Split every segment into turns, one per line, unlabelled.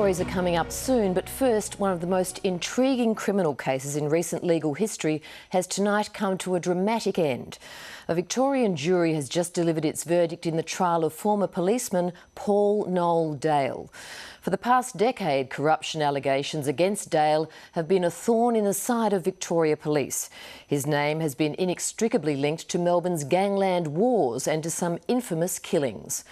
stories are coming up soon, but first, one of the most intriguing criminal cases in recent legal history has tonight come to a dramatic end. A Victorian jury has just delivered its verdict in the trial of former policeman Paul Noel Dale. For the past decade, corruption allegations against Dale have been a thorn in the side of Victoria Police. His name has been inextricably linked to Melbourne's gangland wars and to some infamous killings.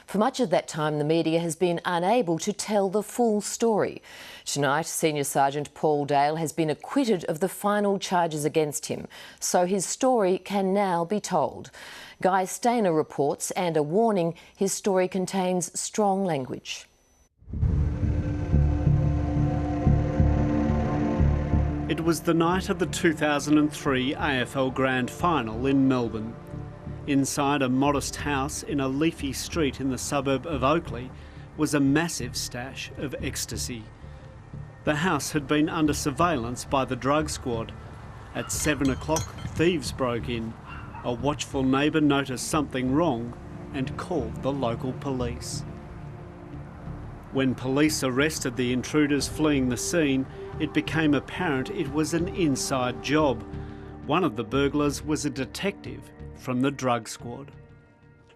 For much of that time, the media has been unable to tell the full story. Tonight, Senior Sergeant Paul Dale has been acquitted of the final charges against him, so his story can now be told. Guy Stainer reports, and a warning, his story contains strong language.
It was the night of the 2003 AFL Grand Final in Melbourne. Inside a modest house in a leafy street in the suburb of Oakleigh was a massive stash of ecstasy. The house had been under surveillance by the drug squad. At 7 o'clock, thieves broke in. A watchful neighbour noticed something wrong and called the local police. When police arrested the intruders fleeing the scene, it became apparent it was an inside job. One of the burglars was a detective from the drug squad.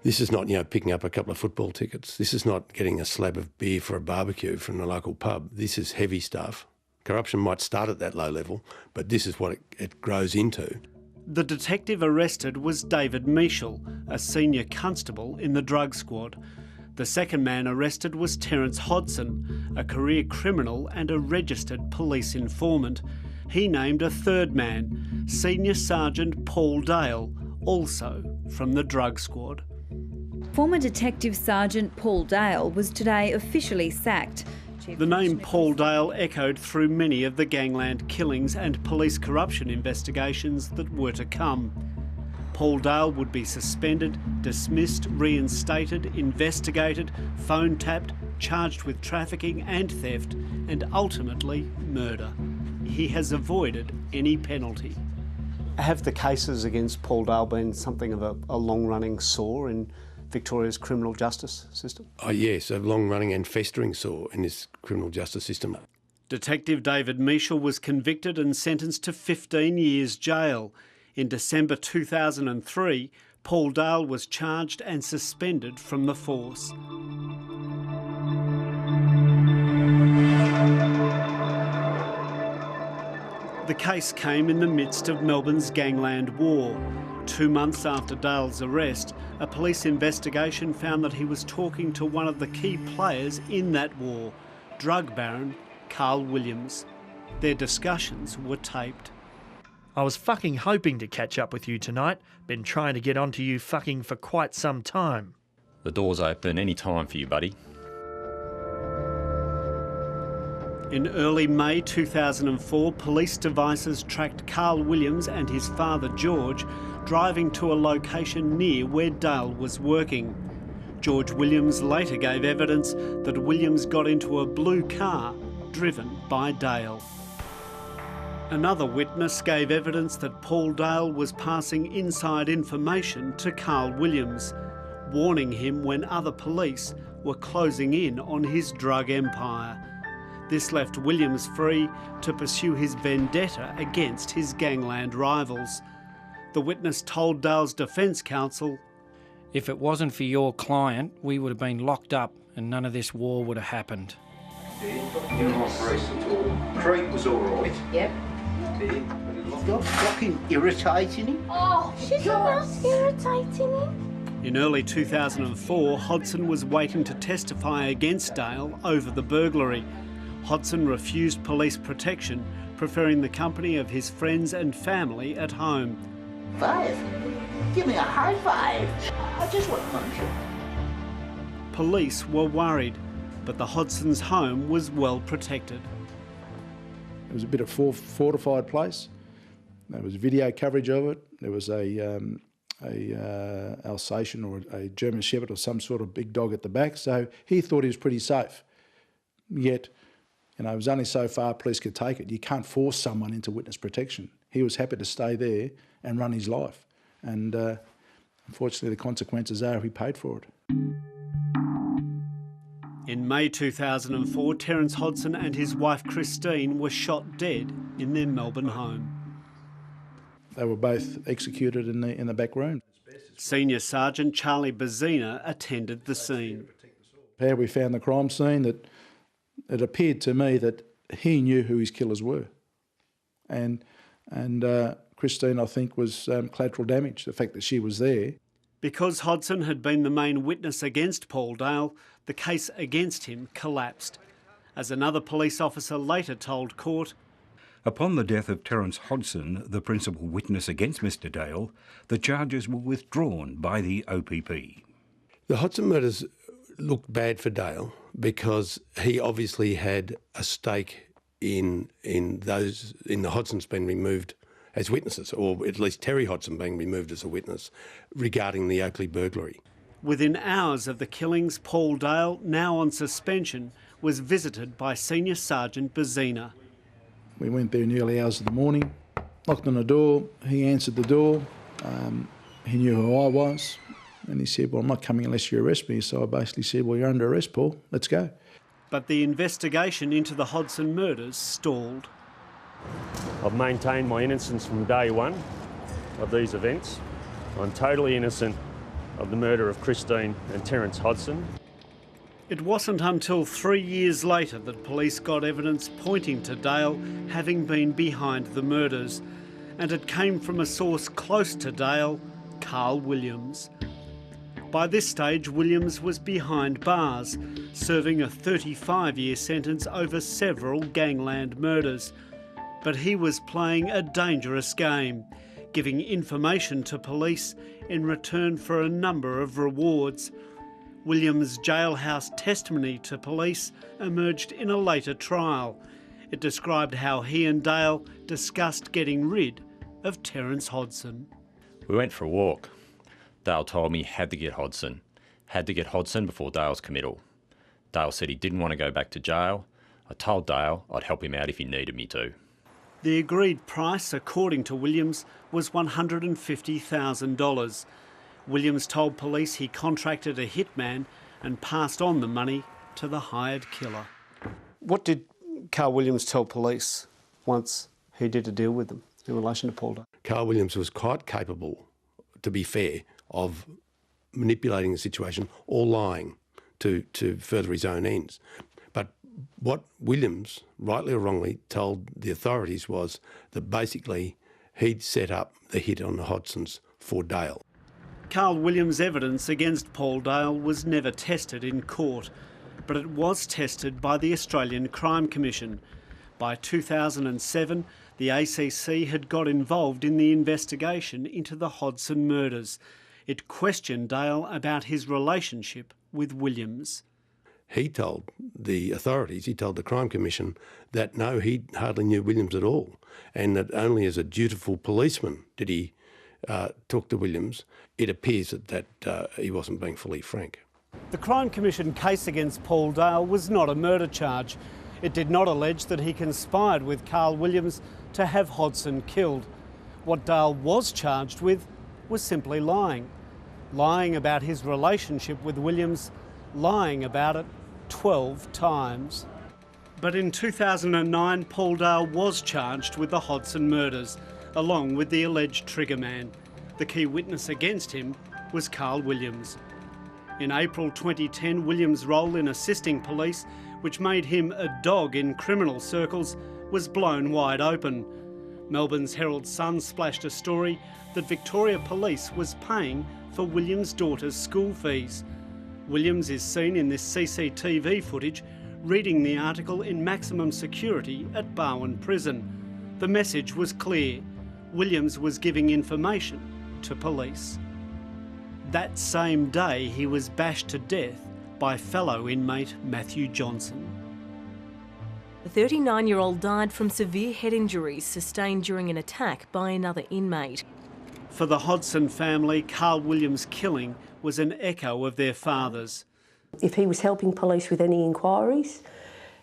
This is not, picking up a couple of football tickets. This is not getting a slab of beer for a barbecue from the local pub. This is heavy stuff. Corruption might start at that low level, but this is what it grows into.
The detective arrested was David Michel, a senior constable in the drug squad. The second man arrested was Terence Hodson, a career criminal and a registered police informant. He named a third man, Senior Sergeant Paul Dale, also from the drug squad.
Former Detective Sergeant Paul Dale was today officially sacked.
The name Paul Dale echoed through many of the gangland killings and police corruption investigations that were to come. Paul Dale would be suspended, dismissed, reinstated, investigated, phone tapped, charged with trafficking and theft, and ultimately murder. He has avoided any penalty. Have the cases against Paul Dale been something of a long-running sore in Victoria's criminal justice system?
Oh yes, a long-running and festering sore in this criminal justice system.
Detective David Michel was convicted and sentenced to 15 years jail. In December 2003, Paul Dale was charged and suspended from the force. The case came in the midst of Melbourne's gangland war. 2 months after Dale's arrest, a police investigation found that he was talking to one of the key players in that war, drug baron Carl Williams. Their discussions were taped.
I was fucking hoping to catch up with you tonight. Been trying to get onto you fucking for quite some time.
The door's open any time for you, buddy.
In early May 2004, police devices tracked Carl Williams and his father George driving to a location near where Dale was working. George Williams later gave evidence that Williams got into a blue car driven by Dale. Another witness gave evidence that Paul Dale was passing inside information to Carl Williams, warning him when other police were closing in on his drug empire. This left Williams free to pursue his vendetta against his gangland rivals. The witness told Dale's defence counsel,
"If it wasn't for your client, we would have been locked up and none of this war would have happened."
You're not raced at all. Craig was all right.
Yep.
It's not fucking irritating him.
Oh, she's not irritating him.
In early 2004, Hodson was waiting to testify against Dale over the burglary. Hodson refused police protection, preferring the company of his friends and family at home.
Five. Give me a high five. I just want to punch you.
Police were worried, but the Hodsons' home was well protected.
It was a bit of fortified place. There was video coverage of it. There was a Alsatian or a German Shepherd or some sort of big dog at the back, so he thought he was pretty safe. Yet, it was only so far police could take it. You can't force someone into witness protection. He was happy to stay there and run his life. And unfortunately, the consequences are he paid for it.
In May 2004, Terence Hodson and his wife Christine were shot dead in their Melbourne home.
They were both executed in the back room.
Senior Sergeant Charlie Bazina attended the scene.
How we found the crime scene, that it appeared to me that he knew who his killers were. And Christine, I think, was collateral damage, the fact that she was there.
Because Hodson had been the main witness against Paul Dale, the case against him collapsed. As another police officer later told court,
upon the death of Terence Hodson, the principal witness against Mr Dale, the charges were withdrawn by the OPP.
The Hodson murders looked bad for Dale because he obviously had a stake in the Hodsons being removed as witnesses, or at least Terry Hodson being removed as a witness regarding the Oakley burglary.
Within hours of the killings, Paul Dale, now on suspension, was visited by Senior Sergeant Bazina.
We went there in the early hours of the morning, knocked on the door, he answered the door, he knew who I was, and he said, well, I'm not coming unless you arrest me. So I basically said, well, you're under arrest, Paul, let's go.
But the investigation into the Hodson murders stalled.
I've maintained my innocence from day one of these events. I'm totally innocent of the murder of Christine and Terence Hodson.
It wasn't until 3 years later that police got evidence pointing to Dale having been behind the murders, and it came from a source close to Dale, Carl Williams. By this stage, Williams was behind bars, serving a 35-year sentence over several gangland murders. But he was playing a dangerous game, giving information to police in return for a number of rewards. Williams' jailhouse testimony to police emerged in a later trial. It described how he and Dale discussed getting rid of Terence Hodson.
We went for a walk. Dale told me he had to get Hodson. Had to get Hodson before Dale's committal. Dale said he didn't want to go back to jail. I told Dale I'd help him out if he needed me to.
The agreed price, according to Williams, was $150,000. Williams told police he contracted a hitman and passed on the money to the hired killer. What did Carl Williams tell police once he did a deal with them in relation to Paul Dale?
Carl Williams was quite capable, to be fair, of manipulating the situation or lying to further his own ends. But what Williams, rightly or wrongly, told the authorities was that basically he'd set up the hit on the Hodsons for Dale.
Carl Williams' evidence against Paul Dale was never tested in court, but it was tested by the Australian Crime Commission. By 2007, the ACC had got involved in the investigation into the Hodson murders. It questioned Dale about his relationship with Williams.
He told the authorities, he told the Crime Commission that no, he hardly knew Williams at all, and that only as a dutiful policeman did he talk to Williams. It appears that he wasn't being fully frank.
The Crime Commission case against Paul Dale was not a murder charge. It did not allege that he conspired with Carl Williams to have Hodson killed. What Dale was charged with was simply lying. Lying about his relationship with Williams, lying about it 12 times. But in 2009, Paul Dale was charged with the Hodson murders, along with the alleged triggerman. The key witness against him was Carl Williams. In April 2010, Williams' role in assisting police, which made him a dog in criminal circles, was blown wide open. Melbourne's Herald Sun splashed a story that Victoria Police was paying for Williams' daughter's school fees. Williams is seen in this CCTV footage reading the article in maximum security at Barwon Prison. The message was clear. Williams was giving information to police. That same day, he was bashed to death by fellow inmate Matthew Johnson.
The 39-year-old died from severe head injuries sustained during an attack by another inmate.
For the Hodson family, Carl Williams' killing was an echo of their father's.
If he was helping police with any inquiries,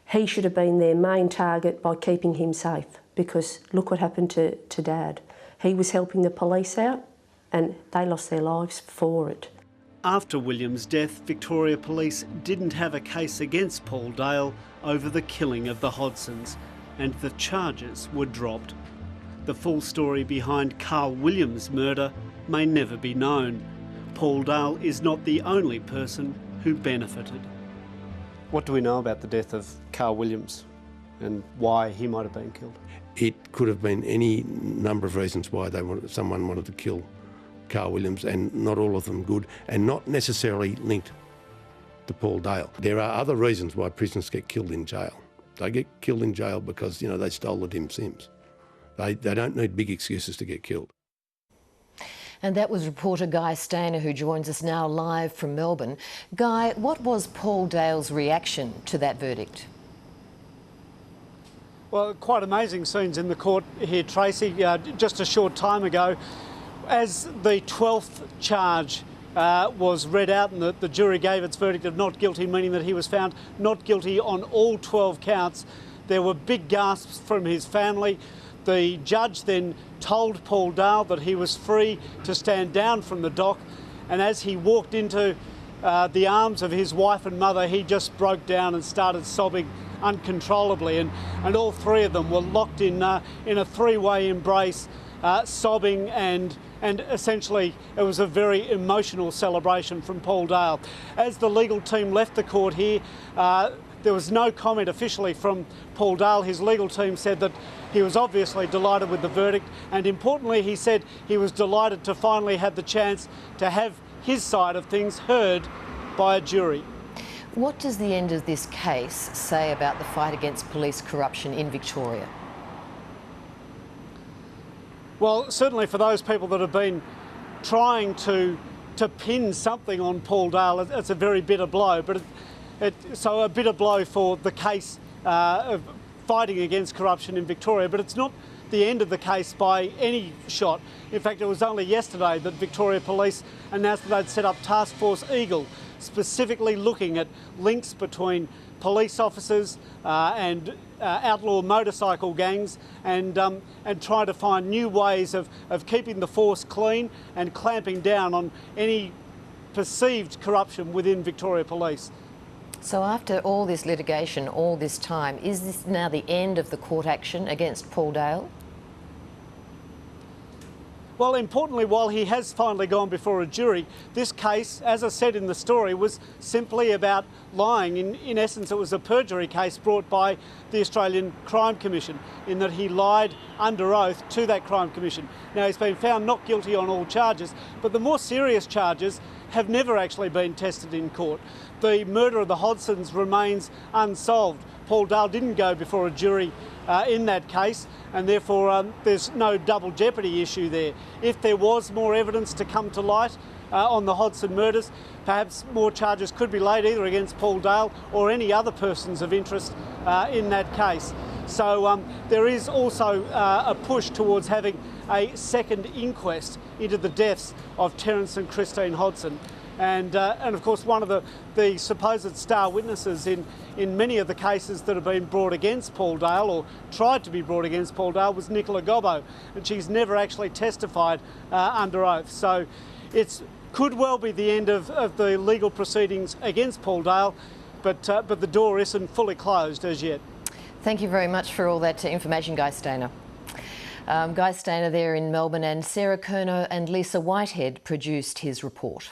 he should have been their main target by keeping him safe, because look what happened to Dad. He was helping the police out and they lost their lives for it.
After Williams' death, Victoria Police didn't have a case against Paul Dale over the killing of the Hodgsons, and the charges were dropped. The full story behind Carl Williams' murder may never be known. Paul Dale is not the only person who benefited. What do we know about the death of Carl Williams and why he might have been killed?
It could have been any number of reasons why someone wanted to kill Carl Williams, and not all of them good, and not necessarily linked to Paul Dale. There are other reasons why prisoners get killed in jail. They get killed in jail because, you know, they stole the dim sims. They don't need big excuses to get killed.
And that was reporter Guy Stainer, who joins us now live from Melbourne. Guy, what was Paul Dale's reaction to that verdict?
Well, quite amazing scenes in the court here, Tracy. Just a short time ago, as the 12th charge was read out and the jury gave its verdict of not guilty, meaning that he was found not guilty on all 12 counts, there were big gasps from his family. The judge then told Paul Dale that he was free to stand down from the dock, and as he walked into the arms of his wife and mother, he just broke down and started sobbing uncontrollably, and all three of them were locked in a three-way embrace, sobbing, and essentially it was a very emotional celebration from Paul Dale. As the legal team left the court here, there was no comment officially from Paul Dale. His legal team said that he was obviously delighted with the verdict, and importantly he said he was delighted to finally have the chance to have his side of things heard by a jury.
What does the end of this case say about the fight against police corruption in Victoria?
Well, certainly for those people that have been trying to pin something on Paul Dale, it's a very bitter blow. But so a bitter blow for the case of fighting against corruption in Victoria, but it's not the end of the case by any shot. In fact, it was only yesterday that Victoria Police announced that they'd set up Task Force Eagle, specifically looking at links between police officers and outlaw motorcycle gangs, and trying to find new ways of keeping the force clean and clamping down on any perceived corruption within Victoria Police.
So after all this litigation, all this time, is this now the end of the court action against Paul Dale?
Well, importantly, while he has finally gone before a jury, this case, as I said in the story, was simply about lying. In essence, it was a perjury case brought by the Australian Crime Commission, in that he lied under oath to that Crime Commission. Now, he's been found not guilty on all charges, but the more serious charges have never actually been tested in court. The murder of the Hodgsons remains unsolved. Paul Dale didn't go before a jury in that case, and therefore there's no double jeopardy issue there. If there was more evidence to come to light on the Hodgson murders, perhaps more charges could be laid either against Paul Dale or any other persons of interest in that case. So there is also a push towards having a second inquest into the deaths of Terence and Christine Hodgson. And of course, one of the supposed star witnesses in many of the cases that have been brought against Paul Dale, or tried to be brought against Paul Dale, was Nicola Gobbo, and she's never actually testified under oath. So it could well be the end of the legal proceedings against Paul Dale, but the door isn't fully closed as yet.
Thank you very much for all that information, Guy Stainer. Guy Stainer there in Melbourne, and Sarah Curnow and Lisa Whitehead produced his report.